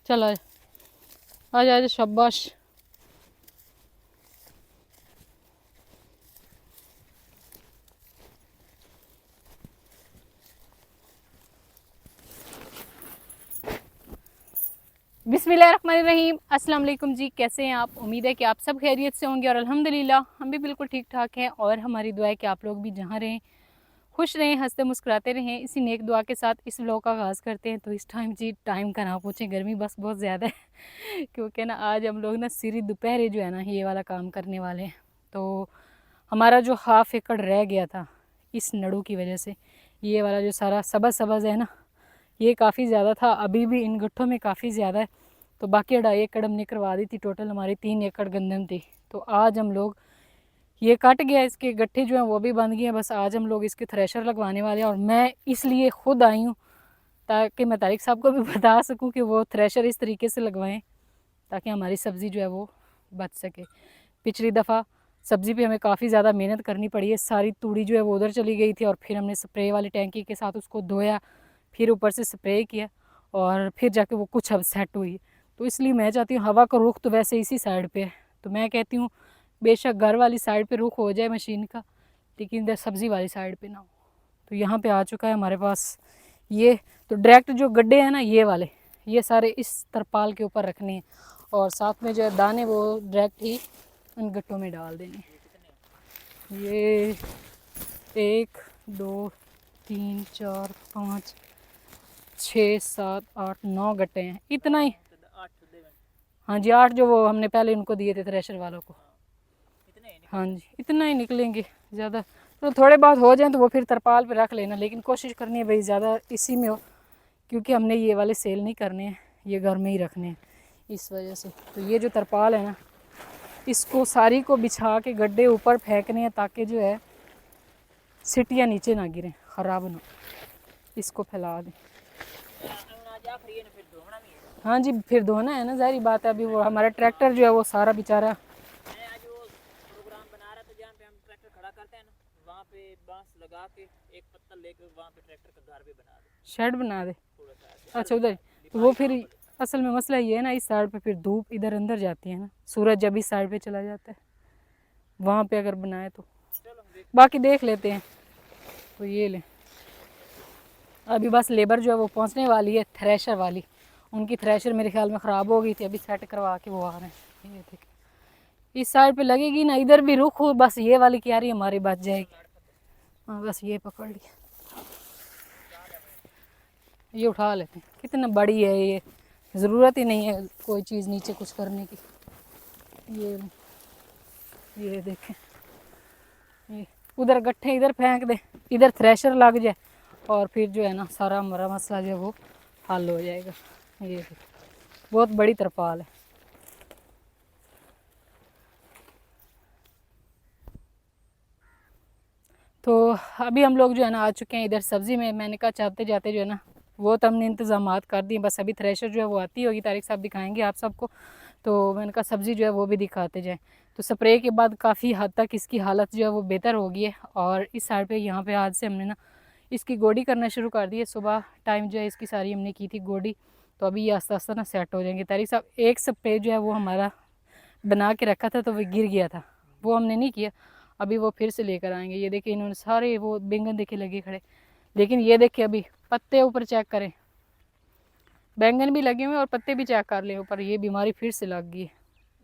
चल आ जा शाबाश। बिस्मिल्लाहिर्रहमानिर्रहीम। अस्सलाम वालेकुम जी, कैसे हैं आप? उम्मीद है कि आप सब खैरियत से होंगे और अल्हम्दुलिल्लाह हम भी बिल्कुल ठीक ठाक हैं। और हमारी दुआ है कि आप लोग भी जहाँ रहें खुश रहें, हंसते मुस्कुराते रहें। इसी नेक दुआ के साथ इस व्लॉग का आगाज़ करते हैं। तो इस टाइम जी, टाइम का ना पूछें, गर्मी बस बहुत ज़्यादा है क्योंकि ना आज हम लोग ना सीरी दोपहर जो है ना ये वाला काम करने वाले हैं। तो हमारा जो 1/2 एकड़ रह गया था इस नड़ू की वजह से, ये वाला जो सारा सब्ज़ सब्ज़ है ना, ये काफ़ी ज़्यादा था, अभी भी इन गट्ठों में काफ़ी ज़्यादा है। तो बाकी 2.5 एकड़ हमने करवा दी थी, टोटल हमारी 3 एकड़ गंदम थी। तो आज हम लोग ये कट गया, इसके गट्ठे जो हैं वो भी बंद गए हैं। बस आज हम लोग इसके थ्रेशर लगवाने वाले हैं और मैं इसलिए ख़ुद आई हूँ ताकि मैं तारिक साहब को भी बता सकूँ कि वो थ्रेशर इस तरीके से लगवाएं ताकि हमारी सब्ज़ी जो है वो बच सके। पिछली दफ़ा सब्ज़ी पे हमें काफ़ी ज़्यादा मेहनत करनी पड़ी है। सारी तूड़ी जो है वो उधर चली गई थी और फिर हमने स्प्रे वाली टैंकी के साथ उसको धोया, फिर ऊपर से स्प्रे किया और फिर जाके वो कुछ अब सेट हुई। तो इसलिए मैं चाहती हूँ, हवा का रुख तो वैसे इसी साइड पे है, तो मैं कहती हूँ बेशक घर वाली साइड पे रुख हो जाए मशीन का, लेकिन इधर सब्ज़ी वाली साइड पे ना हो। तो यहाँ पे आ चुका है हमारे पास ये। तो डायरेक्ट जो गड्ढे हैं ना ये वाले, ये सारे इस तरपाल के ऊपर रखने हैं और साथ में जो है दाने वो डायरेक्ट ही इन गट्टों में डाल देंगे। ये 1 2 3 4 5 6 7 8 9 गट्टे हैं, इतना ही। हाँ जी 8 जो वो हमने पहले उनको दिए थे थ्रेशर वालों को। हाँ जी इतना ही निकलेंगे, ज़्यादा तो थोड़े बहुत हो जाएं तो वो फिर तरपाल पे रख लेना, लेकिन कोशिश करनी है भाई ज़्यादा इसी में हो, क्योंकि हमने ये वाले सेल नहीं करने हैं, ये घर में ही रखने हैं इस वजह से। तो ये जो तरपाल है ना, इसको सारी को बिछा के गड्ढे ऊपर फेंकने हैं ताकि जो है सीटियाँ नीचे ना गिरें, ख़राब ना। इसको फैला दें। हाँ जी फिर धोना है ना, ज़ाहिर बात है। अभी वो हमारा ट्रैक्टर जो है वो सारा बेचारा लगा के एक पत्थर लेकर वहाँ पे ट्रैक्टर का घर भी बना दे, शेड बना दे। अच्छा उधर तो वो फिर असल में मसला ये है ना, इस साइड पे फिर धूप इधर अंदर जाती है ना, सूरज जब इस साइड पे चला जाता है, वहाँ पे अगर बनाए तो बाकी देख लेते हैं। तो ये ले, अभी बस लेबर जो है वो पहुँचने वाली है, थ्रेशर वाली। उनकी थ्रेशर मेरे ख्याल में ख़राब हो गई थी, अभी सेट करवा के वो आ रहे हैं। ये देखिए इस साइड पे लगेगी ना, इधर भी रुख हो, बस ये वाली क्यारी हमारी बच जाएगी। हाँ बस ये पकड़ लिया, ये उठा लेते हैं। कितना बड़ी है ये, ज़रूरत ही नहीं है कोई चीज़ नीचे कुछ करने की। ये देखें, ये उधर गट्ठे इधर फेंक दे, इधर थ्रेशर लग जाए और फिर जो है ना सारा हमारा मसला जो है वो हल हो जाएगा। ये बहुत बड़ी तरपाल है। तो अभी हम लोग जो है ना आ चुके हैं इधर सब्ज़ी में। मैंने कहा चाहते जाते जो है ना वो तो हमने इंतज़ामात कर दिए, बस अभी थ्रेशर जो है वो आती होगी, तारिक साहब दिखाएंगे आप सबको। तो मैंने कहा सब्ज़ी जो है वो भी दिखाते जाएँ। तो स्प्रे के बाद काफ़ी हद तक इसकी हालत जो है वो बेहतर हो गई है। और इस साइड पे यहाँ पे आज से हमने ना इसकी गोडी करना शुरू कर दी है। सुबह टाइम जो है इसकी सारी हमने की थी गोडी, तो अभी ये आस्ता आस्ता ना सेट हो जाएंगे। तारिक साहब एक स्प्रे जो है वो हमारा बना के रखा था तो वो गिर गया था, वो हमने नहीं किया, अभी वो फिर से लेकर आएंगे। ये देखिए इन्होंने सारे वो बैंगन देखे लगे खड़े, लेकिन ये देखिए अभी पत्ते ऊपर चेक करें, बैंगन भी लगे हुए और पत्ते भी चेक कर लें ऊपर, ये बीमारी फिर से लग गई है।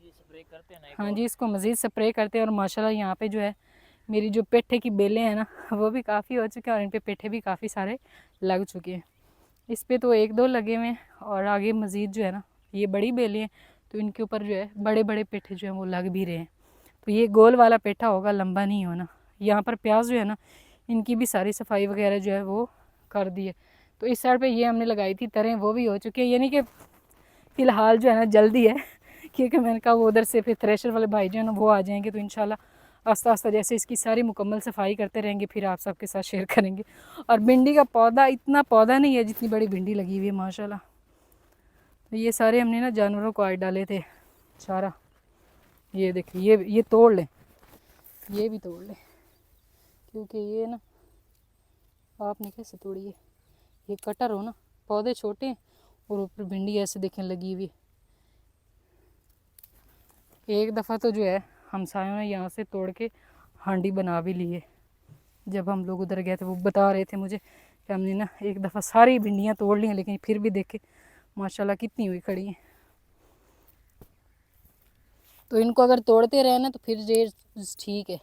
स्प्रे करते हैं ना? हाँ जी इसको मज़ीद स्प्रे करते हैं। और माशाल्लाह यहाँ पे जो है मेरी जो पेठे की बेलें हैं ना वो भी काफ़ी हो चुके हैं और इन पे पेठे भी काफ़ी सारे लग चुके हैं। इस पे तो 1 2 लगे हुए हैं और आगे मज़ीद जो है ना ये बड़ी बेलें हैं, तो इनके ऊपर जो है बड़े बड़े पेठे जो हैं वो लग भी रहे हैं। तो ये गोल वाला पेठा होगा, लंबा नहीं होना। यहाँ पर प्याज जो है ना इनकी भी सारी सफाई वगैरह जो है वो कर दी है। तो इस साइड पे ये हमने लगाई थी तरें, वो भी हो चुकी है, यानी कि फ़िलहाल जो है ना जल्दी है क्योंकि मैंने कहा वो उधर से फिर थ्रेशर वाले भाई जो है ना वो आ जाएंगे, तो इंशाल्लाह आस्ता आस्ता जैसे इसकी सारी मुकम्मल सफाई करते रहेंगे फिर आप सबके साथ शेयर करेंगे। और भिंडी का पौधा इतना पौधा नहीं है जितनी बड़ी भिंडी लगी हुई है माशाल्लाह। तो ये सारे हमने ना जानवरों को आज डाले थे चारा। ये देखिए ये तोड़ लें, ये भी तोड़ लें, क्योंकि ये ना आपने कैसे तोड़ी है, ये कटर हो ना, पौधे छोटे हैं और ऊपर भिंडी ऐसे देखें लगी हुई। एक दफ़ा तो जो है हमसायों ने यहाँ से तोड़ के हांडी बना भी ली है। जब हम लोग उधर गए थे वो बता रहे थे मुझे कि हमने ना एक दफ़ा सारी भिंडियाँ तोड़ ली हैं, लेकिन फिर भी देखे माशाल्लाह कितनी हुई खड़ी हैं। तो इनको अगर तोड़ते रहे ना तो फिर ये ठीक है।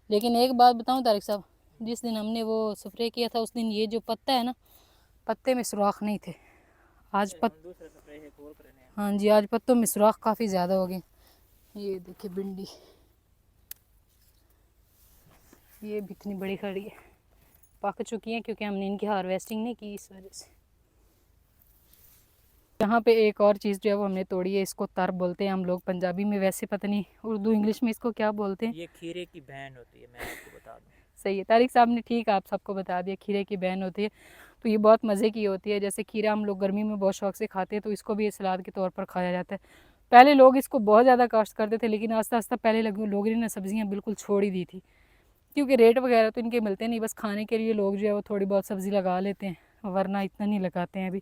लेकिन एक बात बताऊं तारिक साहब, जिस दिन हमने वो स्प्रे किया था उस दिन ये जो पत्ता है ना, पत्ते में सुराख नहीं थे। आज हाँ जी, आज पत्तों में सुराख काफ़ी ज़्यादा हो गए। ये देखिए भिंडी, ये भी इतनी बड़ी खड़ी है, पक चुकी हैं क्योंकि हमने इनकी हार्वेस्टिंग नहीं की इस वजह से। यहाँ पे एक और चीज़ जो है वो हमने तोड़ी है, इसको तर बोलते हैं हम लोग पंजाबी में, वैसे पता नहीं उर्दू इंग्लिश में इसको क्या बोलते हैं। ये खीरे की बहन होती है, मैं आपको बता दूँ। सही है तारिक साहब ने ठीक आप सबको बता दिया, खीरे की बहन होती है। तो ये बहुत मज़े की होती है। जैसे खीरा हम लोग गर्मी में बहुत शौक से खाते हैं, तो इसको भी सलाद के तौर पर खाया जाता है। पहले लोग इसको बहुत ज़्यादा काश्त करते थे, लेकिन आस्ता आस्ता पहले लोगों ने सब्ज़ियाँ बिल्कुल छोड़ ही दी थी, क्योंकि रेट वगैरह तो इनके मिलते नहीं। बस खाने के लिए लोग जो है वो थोड़ी बहुत सब्ज़ी लगा लेते हैं, वरना इतना नहीं लगाते हैं अभी।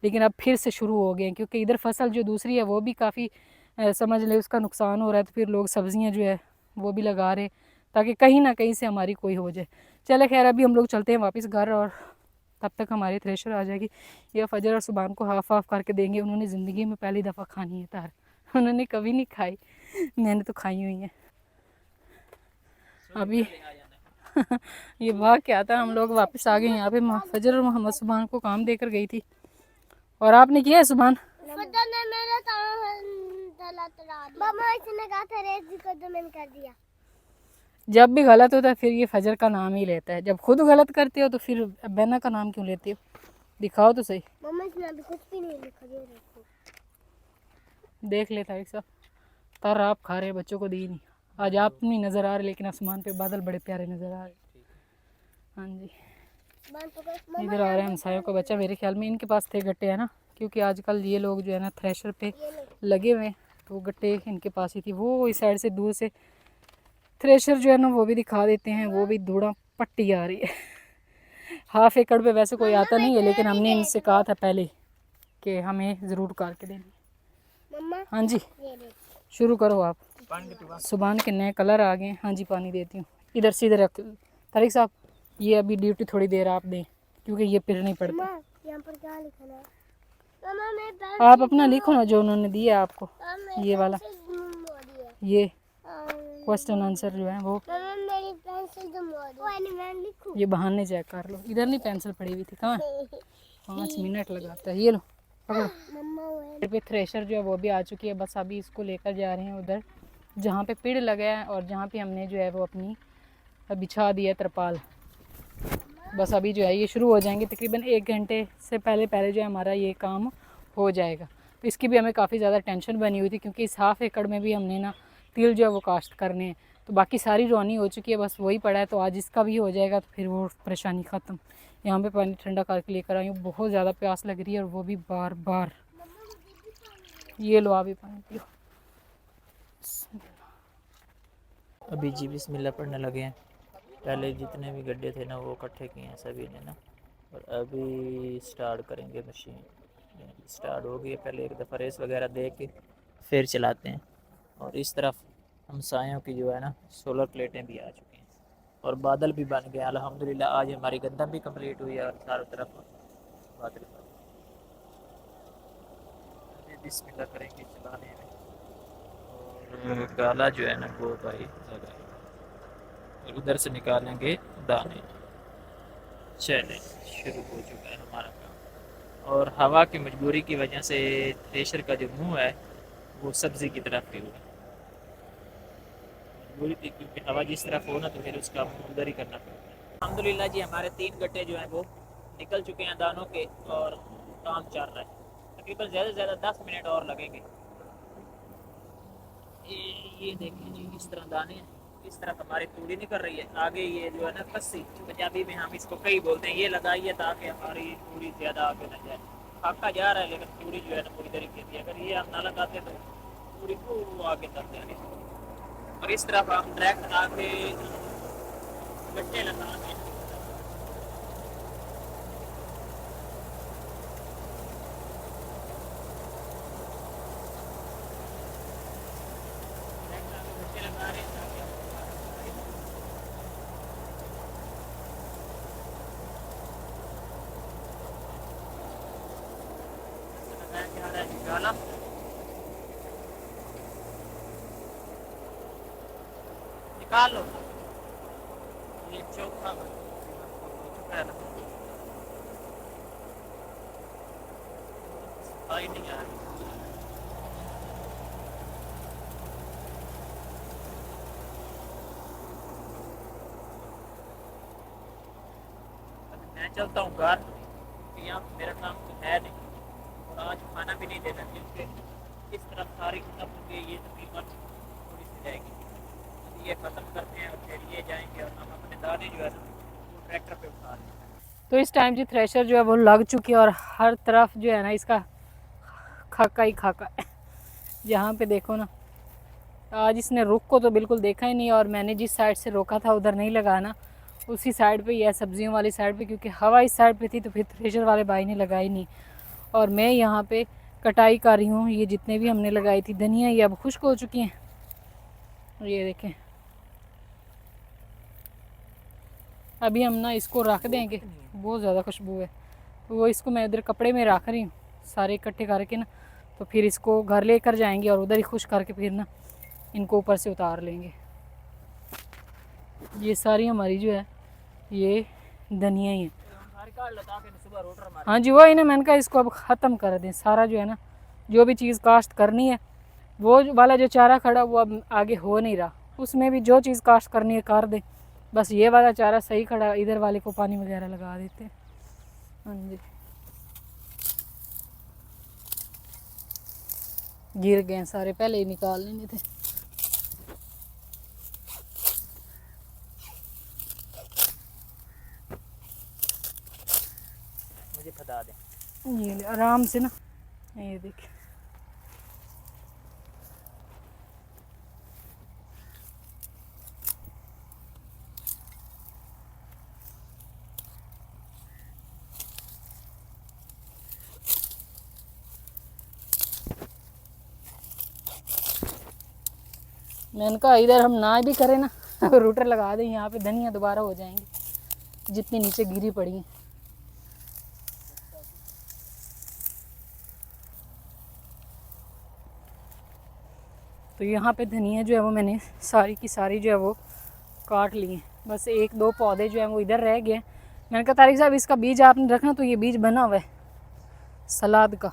लेकिन अब फिर से शुरू हो गए हैं, क्योंकि इधर फसल जो दूसरी है वो भी काफ़ी समझ ले उसका नुकसान हो रहा है, तो फिर लोग सब्ज़ियाँ जो है वो भी लगा रहे, ताकि कहीं ना कहीं से हमारी कोई हो जाए। चले खैर, अभी हम लोग चलते हैं वापस घर, और तब तक हमारी थ्रेशर आ जाएगी। या फजर और सुबान को हाफ हाफ करके देंगे। उन्होंने ज़िंदगी में पहली दफ़ा खानी है तार, उन्होंने कभी नहीं खाई, मैंने तो खाई हुई है अभी। ये वाह क्या था, हम लोग वापस आ गए यहाँ पे। फजर और मोहम्मद सुबान को काम देकर गई थी, और आपने किया है सुबान? कर दिया। जब भी गलत होता है फिर ये फजर का नाम ही लेता है। जब खुद गलत करते हो तो फिर बैना का नाम क्यों लेते हो? दिखाओ तो सही। मम्मा इसने अभी कुछ भी नहीं लिखा दिया। देख लेता है सब तर आप खा रहे, बच्चों को दी नहीं। आज आप नहीं नज़र आ रहे, लेकिन आसमान पे बादल बड़े प्यारे नज़र आ रहे। हाँ जी, इधर आ रहे हैं हमसायों का बच्चा। मेरे ख्याल में इनके पास थे गट्टे, है ना, क्योंकि आजकल ये लोग जो है ना थ्रेशर पे लगे हुए हैं, तो गट्टे इनके पास ही थी। वो इस साइड से दूर से थ्रेशर जो है ना वो भी दिखा देते हैं। वो भी धूड़ा पट्टी आ रही है। हाफ एकड़ पे वैसे कोई आता नहीं है, लेकिन हमने इनसे कहा था पहले कि हमें ज़रूर करके देनी। हाँ जी, शुरू करो आप। सुबह के नए कलर आ गए। हाँ जी, पानी देती हूँ। इधर से इधर रख तारिक साहब, ये अभी ड्यूटी थोड़ी देर आप दें, क्योंकि ये फिर नहीं पड़ता। यहाँ पर क्या लिखा है? आप अपना लिखो ना जो उन्होंने दिया आपको, ये वाला, ये क्वेश्चन आंसर जो है वो। ये बहाने चेक कर लो, इधर नहीं पेंसिल पड़ी हुई थी, कहाँ 5 मिनट लगाता है। ये लो पकड़ो। पे थ्रेशर जो है वो भी आ चुकी है। बस अभी इसको लेकर जा रहे हैं उधर जहाँ पे पेड़ लगा है, और जहाँ पे हमने जो है वो अपनी बिछा दिया तरपाल। बस अभी जो है ये शुरू हो जाएंगे, तकरीबन 1 घंटे से पहले पहले जो है हमारा ये काम हो जाएगा। तो इसकी भी हमें काफ़ी ज़्यादा टेंशन बनी हुई थी, क्योंकि इस हाफ एकड़ में भी हमने ना तिल जो है वो काश्त करने हैं। तो बाकी सारी रोनी हो चुकी है, बस वही पड़ा है। तो आज इसका भी हो जाएगा, तो फिर वो परेशानी ख़त्म। यहाँ पे पानी ठंडा करके लेकर आई हूँ, बहुत ज़्यादा प्यास लग रही है, और वो भी बार बार। ये लो अभी पानी पियो। अभी जी बिस्मिल्लाह पढ़ने लगे हैं। पहले जितने भी गड्ढे थे ना वो इकट्ठे किए हैं सभी ने ना, और अभी स्टार्ट करेंगे। मशीन स्टार्ट हो गई है। पहले एक दफ़ा रेस वगैरह दे के फिर चलाते हैं। और इस तरफ हमसायों की जो है ना सोलर प्लेटें भी आ चुकी हैं, और बादल भी बन गए अल्हम्दुलिल्लाह। आज हमारी गंदम भी कंप्लीट हुई है, और चारों तरफ बादल बिस्मिल्लाह करेंगे चलाने में। और गाला जो है ना वो भाई लगा, और उधर से निकालेंगे दाने। चले शुरू हो चुका है हमारा काम, और हवा की मजबूरी की वजह से थ्रेशर का जो मुंह है वो सब्ज़ी की तरफ भी हुआ। मजबूरी थी, क्योंकि हवा जिस तरफ हो ना तो फिर उसका मुंह उधर ही करना पड़ता है। अल्हम्दुलिल्लाह जी, हमारे 3 गड्ढे जो हैं वो निकल चुके हैं दानों के, और काम चल रहा है। तकरीबन ज़्यादा से ज़्यादा 10 मिनट और लगेंगे। ये देखिए जी, इस तरह दाने हैं। इस तरफ हमारी तूड़ी निकल रही है। आगे ये जो है ना कस्सी, पंजाबी में हम इसको कई बोलते हैं, ये लगाइए ताकि हमारी तूड़ी ज़्यादा आगे न जाए। फाका जा रहा है, लेकिन तूड़ी जो है ना पूरी तरीके से, अगर ये हम ना लगाते तो तूड़ी को आगे तक जानी। और इस तरफ हम डायरेक्ट आके गट्टे लगाते हैं। जा रहा है निकाला। निकाल लो ये चौथा हो चुका है ना, सफाई नहीं आ रही। मैं चलता हूँ घर, क्योंकि यहाँ मेरा काम तो है नहीं और आज खाना भी नहीं देना, क्योंकि इस तरफ सारी खत्म हो गई, ये तकरीबन थोड़ी सी रहेगी। अभी ये ख़त्म करते हैं और फिर ये जाएंगे और हम अपने दाने जो है ना वो ट्रैक्टर पे उठा लेंगे। तो इस टाइम जी थ्रेशर जो है वो लग चुकी है और हर तरफ जो है ना इसका खाका ही खाका है। जहाँ पे देखो ना, आज इसने रुख को तो बिल्कुल देखा ही नहीं, और मैंने जिस साइड से रोका था उधर नहीं लगाना, उसी साइड पे ही है, सब्जियों वाली साइड पे, क्योंकि हवा इस साइड पे थी तो फिर थ्रेशर वाले भाई ने लगाई नहीं। और मैं यहाँ पे कटाई कर रही हूँ। ये जितने भी हमने लगाई थी धनिया, ये अब खुश्क हो चुकी हैं। ये देखें, अभी हम ना इसको रख देंगे, बहुत ज़्यादा खुशबू है, तो वो इसको मैं इधर कपड़े में रख रही हूँ सारे इकट्ठे करके ना, तो फिर इसको घर लेकर जाएंगे और उधर ही खुश करके फिर ना इनको ऊपर से उतार लेंगे। ये सारी हमारी जो है ये धनिया ही है। हाँ जी, वही ना, मैंने कहा इसको अब ख़त्म कर दें सारा, जो है ना जो भी चीज़ काश्त करनी है, वो वाला जो चारा खड़ा वो अब आगे हो नहीं रहा, उसमें भी जो चीज़ काश्त करनी है कर दें, बस ये वाला चारा सही खड़ा, इधर वाले को पानी वगैरह लगा देते हैं। हाँ जी, गिर गए सारे, पहले ही निकाल लेने थे। मुझे फदा दें, ये ले आराम से ना, ये देखिए मैंने कहा इधर हम ना भी करें ना रूटर लगा दें, यहाँ पे धनिया दोबारा हो जाएंगी जितनी नीचे गिरी पड़ी हैं। तो यहाँ पे धनिया जो है वो मैंने सारी की सारी जो है वो काट ली हैं, बस एक दो पौधे जो हैं वो इधर रह गए। मैंने कहा तारिक साहब इसका बीज आपने रखना, तो ये बीज बना हुआ है सलाद का।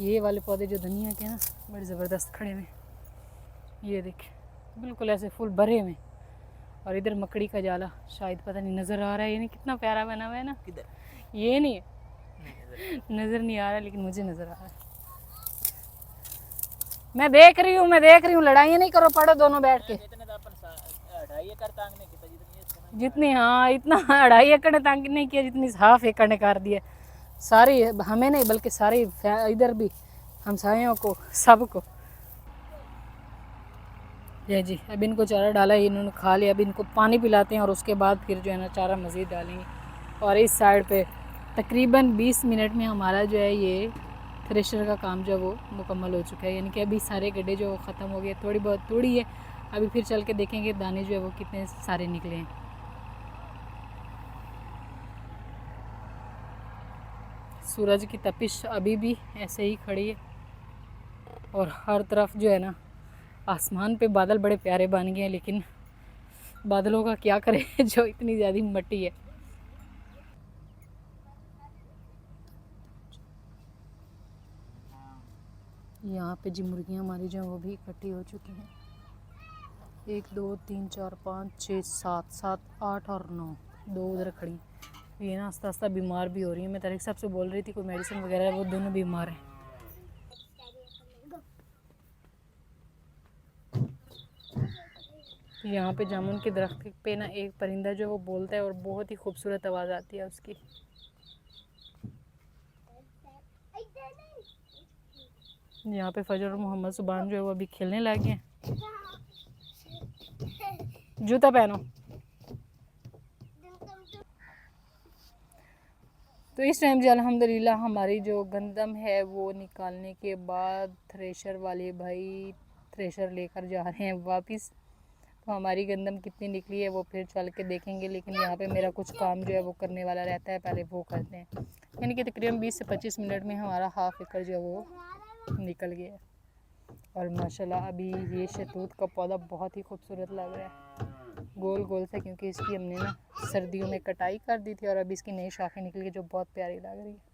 ये वाले पौधे जो धनिया के हैं ना बड़े ज़बरदस्त खड़े हुए, ये देखिए बिल्कुल ऐसे फूल भरे हुए, और इधर मकड़ी का जाला शायद पता नहीं नज़र आ रहा है, ये नहीं कितना प्यारा बना हुआ है ना, किधर ये नहीं है, नज़र नहीं आ रहा लेकिन मुझे नज़र आ रहा है। मैं देख रही हूँ, लड़ाइयाँ नहीं करो, पढ़ो दोनों बैठ के। जितनी, हाँ इतना 2.5 एकड़ ने तंग नहीं किया जितनी हाफ एकड़ ने कर दिया, सारी हमें नहीं बल्कि सारी इधर भी हमसायों को सबको। ये जी अब इनको चारा डाला है, इन्होंने खा लिया, अब इनको पानी पिलाते हैं और उसके बाद फिर जो है ना चारा मज़ीद डालेंगे। और इस साइड पे तकरीबन 20 मिनट में हमारा जो है ये थ्रेशर का काम जो है वो मुकम्मल हो चुका है, यानी कि अभी सारे गड्ढे जो ख़त्म हो गए, थोड़ी बहुत तोड़ी है, अभी फिर चल के देखेंगे दाने जो है वो कितने सारे निकले हैं। सूरज की तपिश अभी भी ऐसे ही खड़ी है, और हर तरफ जो है ना आसमान पे बादल बड़े प्यारे बन गए हैं, लेकिन बादलों का क्या करें जो इतनी ज़्यादा मिट्टी है। यहाँ पे जी मुर्गियाँ हमारी जो हैं वो भी इकट्ठी हो चुकी हैं, 1 2 3 4 5 6 7 7 8 और 9, 2 उधर खड़ी। ये ना आस्ता आस्ता बीमार भी हो रही है, मैं तारिक साहब से बोल रही थी कोई मेडिसिन वगैरह, वो दोनों बीमार हैं। यहाँ पे जामुन के दरख्त पे ना एक परिंदा जो वो बोलता है और बहुत ही खूबसूरत आवाज़ आती है उसकी। यहाँ पे फजर और मोहम्मद सुबान जो है वो अभी खेलने लगे हैं। जूता पहनो। तो इस टाइम जो अल्हम्दुलिल्लाह हमारी जो गंदम है वो निकालने के बाद थ्रेशर वाले भाई थ्रेशर लेकर जा रहे हैं वापस, तो हमारी गंदम कितनी निकली है वो फिर चल के देखेंगे। लेकिन यहाँ पे मेरा कुछ काम जो है वो करने वाला रहता है, पहले वो करते हैं। यानी कि तकरीबन 20 से 25 मिनट में हमारा हाफ एकड़ जो है वो निकल गया है। और माशाल्लाह अभी ये शहतूत का पौधा बहुत ही खूबसूरत लग रहा है, गोल गोल सा, क्योंकि इसकी हमने ना सर्दियों में कटाई कर दी थी और अभी इसकी नई शाखें निकली है जो बहुत प्यारी लग रही है।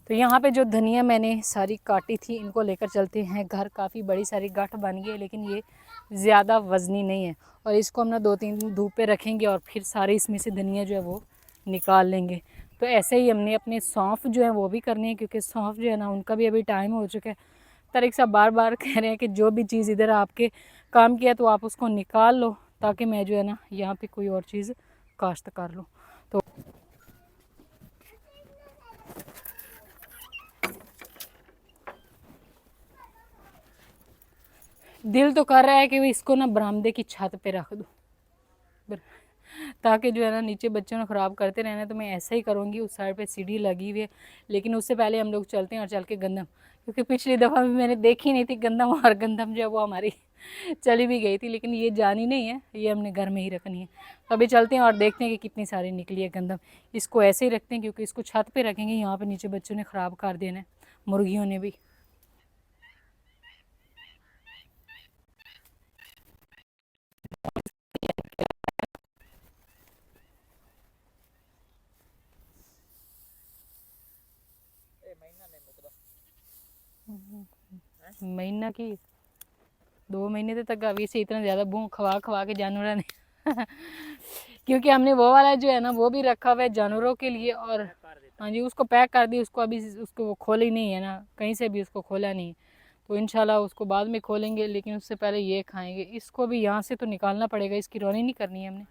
तो यहाँ पे जो धनिया मैंने सारी काटी थी इनको लेकर चलते हैं घर। काफ़ी बड़ी सारी गांठ बन गई है, लेकिन ये ज़्यादा वज़नी नहीं है। और इसको हम ना 2-3 दिन धूप पे रखेंगे और फिर सारे इसमें से धनिया जो है वो निकाल लेंगे। तो ऐसे ही हमने अपने सौंफ जो है वो भी करनी है, क्योंकि सौंफ जो है ना उनका भी अभी टाइम हो चुका है। तारिक साहब बार बार कह रहे हैं कि जो भी चीज़ इधर आपके काम किया तो आप उसको निकाल लो, ताकि मैं जो है ना यहाँ पे कोई और चीज़ काश्त कर लूँ। तो दिल तो कर रहा है कि इसको ना बरामदे की छत पे रख दूँ, ताकि जो है ना नीचे बच्चों ने ख़राब करते रहना। तो मैं ऐसा ही करूँगी। उस साइड पे सीढ़ी लगी हुई है, लेकिन उससे पहले हम लोग चलते हैं और चल के गंदम, क्योंकि पिछली दफ़ा भी मैंने देखी नहीं थी गंदम, और गंदम जो है वो हमारी चली भी गई थी। लेकिन ये जानी नहीं है, ये हमने घर में ही रखनी है। तो अभी चलते हैं और देखते हैं कि कितनी सारी निकली है गंदम। इसको ऐसे ही रखते हैं, क्योंकि इसको छत पर रखेंगे, यहाँ पर नीचे बच्चों ने ख़राब कर देना है, मुर्गियों ने भी। महीना की 2 महीने तक अभी से इतना ज़्यादा भूख खवा खवा के जानवरों ने क्योंकि हमने वो वाला जो है ना वो भी रखा हुआ है जानवरों के लिए। और हाँ जी, उसको पैक कर दी। उसको अभी उसको वो खोली नहीं है ना, कहीं से भी उसको खोला नहीं। तो इंशाल्लाह उसको बाद में खोलेंगे, लेकिन उससे पहले ये खाएंगे। इसको भी यहाँ से तो निकालना पड़ेगा, इसकी रोनी नहीं करनी है हमने।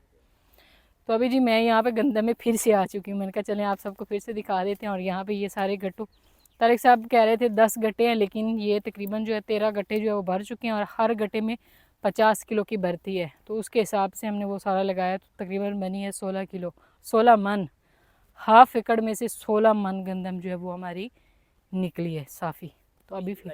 तो अभी जी मैं यहाँ पे गंदम में फिर से आ चुकी हूँ। मैंने कहा चलें आप सबको फिर से दिखा देते हैं। और यहाँ पे ये सारे गट्टू, तारिक साहब कह रहे थे 10 गट्टे हैं, लेकिन ये तकरीबन जो है 13 गट्टे जो है वो भर चुके हैं। और हर गट्टे में 50 किलो की भरती है, तो उसके हिसाब से हमने वो सारा लगाया। तो तकरीबन बनी है 16 किलो, 16 मन। हाफ एकड़ में से 16 मन गंदम जो है वो हमारी निकली है साफ़ी। तो अभी फिर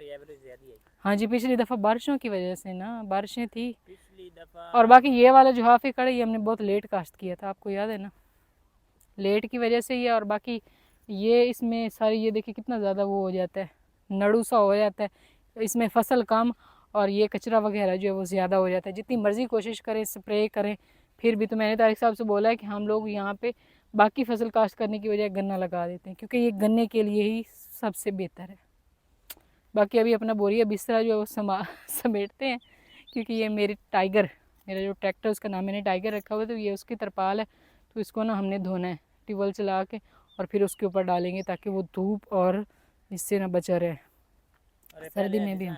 हाँ जी, पिछली दफ़ा बारिशों की वजह से ना, बारिशें थी पिछली दफा। और बाकी ये वाला जो हाफ एकड़ है ये हमने बहुत लेट काश्त किया था, आपको याद है ना, लेट की वजह से ये। और बाकी ये इसमें सारी ये देखिए कितना ज़्यादा वो हो जाता है, नड़ू सा हो जाता है। इसमें फसल कम और ये कचरा वगैरह जो है वो ज़्यादा हो जाता है। जितनी मर्ज़ी कोशिश करें, स्प्रे करें, फिर भी। तो मैंने तारिक साहब से बोला है कि हम लोग यहाँ पे बाकी फसल काश्त करने की बजाय गन्ना लगा देते हैं, क्योंकि ये गन्ने के लिए ही सबसे बेहतर है। बाकी अभी अपना बोरिया बिस्तरा जो है वो समेटते हैं, क्योंकि ये मेरी टाइगर, मेरा जो ट्रैक्टर उसका नाम मैंने टाइगर रखा हुआ है, तो ये उसकी तरपाल है। तो इसको ना हमने धोना है ट्यूबवेल चला के, और फिर उसके ऊपर डालेंगे ताकि वो धूप और इससे ना बचा रहे। सर्दी में भी हम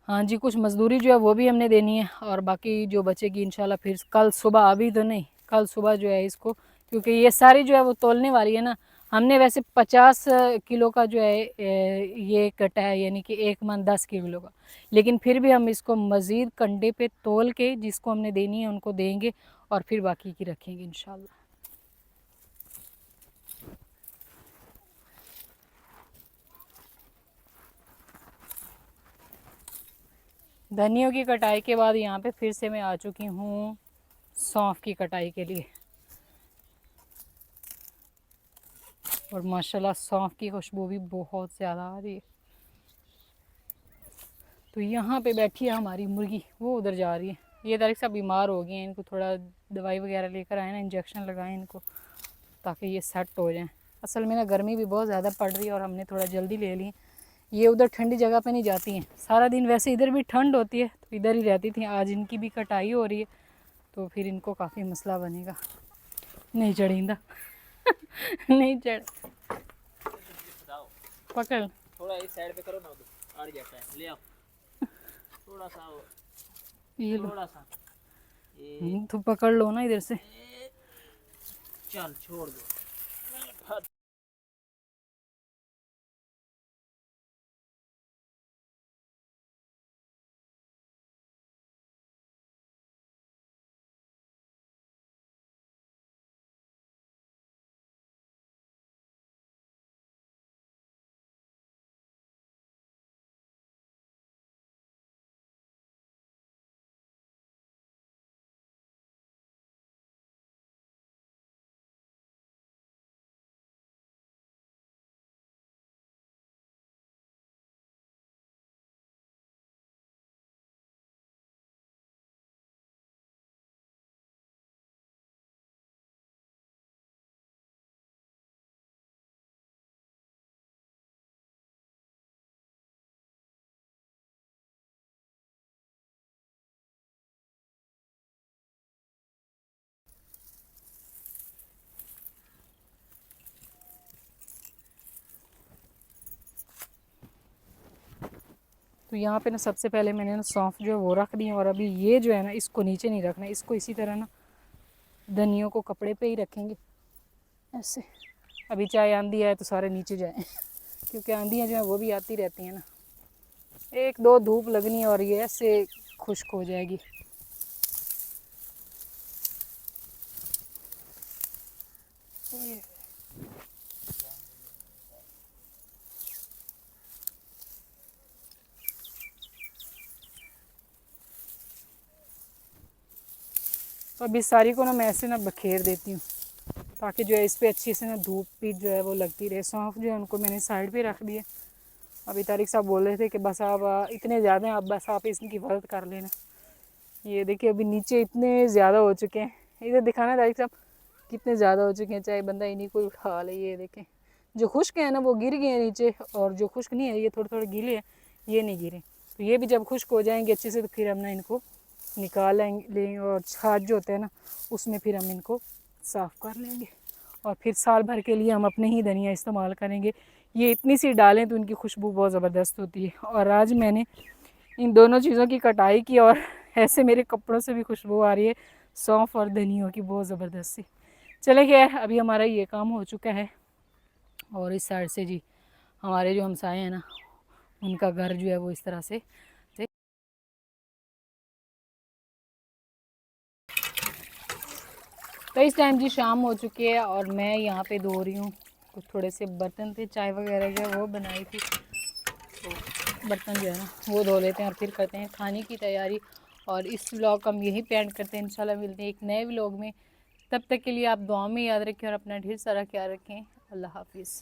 हाँ जी, कुछ मजदूरी जो है वो भी हमने देनी है, और बाकी जो बचेगी इंशाल्लाह फिर कल सुबह, अभी तो नहीं, कल सुबह जो है इसको, क्योंकि ये सारी जो है वो तोलने वाली है ना। हमने वैसे 50 किलो का जो है ये कटा है, यानी कि 1 मन 10 किलो का। लेकिन फिर भी हम इसको मज़ीद कंडे पे तोल के जिसको हमने देनी है उनको देंगे, और फिर बाकी की रखेंगे इंशाल्लाह। धनियों की कटाई के बाद यहाँ पे फिर से मैं आ चुकी हूँ सौंफ की कटाई के लिए। और माशाल्लाह सौंफ की खुशबू भी बहुत ज़्यादा आ रही है। तो यहाँ पे बैठी है हमारी मुर्गी, वो उधर जा रही है। ये तारिक साहब बीमार हो गए हैं, इनको थोड़ा दवाई वगैरह लेकर आए ना, इंजेक्शन लगाएं इनको, ताकि ये सेट हो जाएं। असल में ना गर्मी भी बहुत ज़्यादा पड़ रही है और हमने थोड़ा जल्दी ले ली। ये उधर ठंडी जगह पे नहीं जाती हैं सारा दिन, वैसे इधर भी ठंड होती है तो इधर ही रहती थी। आज इनकी भी कटाई हो रही है, तो फिर इनको काफ़ी मसला बनेगा। नहीं चढ़ींदा नहीं चढ़, पकड़ थोड़ा इस साइड पे करो ना, उधर आड़ जाता है, ले आओ थोड़ा सा, ये लो। थोड़ा सा ये, तो पकड़ लो ना इधर से। चल छोड़ दो। तो यहाँ पे ना सबसे पहले मैंने ना सौंफ जो है वो रख दी, और अभी ये जो है ना इसको नीचे नहीं रखना, इसको इसी तरह ना धनियों को कपड़े पे ही रखेंगे ऐसे। अभी चाहे आंधी आए तो सारे नीचे जाएं क्योंकि आंधियाँ जो है वो भी आती रहती हैं ना, एक दो धूप लगनी है और ये ऐसे खुश्क हो जाएगी। तो अभी सारी को ना मैं ऐसे ना बखेर देती हूँ ताकि जो है इस पर अच्छी से ना धूप भी जो है वो लगती रहे। सौंफ जो है उनको मैंने साइड पे रख दिए। अभी तारिक साहब बोल रहे थे कि बस आप इतने ज़्यादा हैं, आप बस आप इसकी हिफाजत कर लेना। ये देखिए अभी नीचे इतने ज़्यादा हो चुके हैं, इधर दिखाना तारिक साहब कितने ज़्यादा हो चुके हैं, चाहे बंदा इन्हीं को उठा ले। ये देखें जो खुश्क है ना वो गिर गए हैं नीचे, और जो खुश्क नहीं है ये थोड़े थोड़े गीले हैं, ये नहीं गिरे। तो ये भी जब खुश्क हो जाएंगे अच्छे से तो फिर हम ना इनको निकाल लेंगे और छाछ जो होता है ना उसमें फिर हम इनको साफ़ कर लेंगे, और फिर साल भर के लिए हम अपने ही धनिया इस्तेमाल करेंगे। ये इतनी सी डालें तो उनकी खुशबू बहुत ज़बरदस्त होती है। और आज मैंने इन दोनों चीज़ों की कटाई की और ऐसे मेरे कपड़ों से भी खुशबू आ रही है सौंफ और धनियों की, बहुत ज़बरदस्त सी। चले खैर अभी हमारा ये काम हो चुका है। और इस साइड से जी हमारे जो हमसाए हैं ना उनका घर जो है वो इस तरह से तो इस टाइम जी शाम हो चुकी है और मैं यहाँ पे धो रही हूँ। कुछ थोड़े से बर्तन थे, चाय वगैरह जो है वो बनाई थी, तो बर्तन जो है ना वो धो लेते हैं और फिर करते हैं खाने की तैयारी। और इस व्लॉग को हम यहीं पे एंड करते हैं। इंशाल्लाह मिलते हैं एक नए व्लॉग में, तब तक के लिए आप दुआ में याद रखें और अपना ढेर सारा ख्याल रखें। अल्लाह हाफिज़।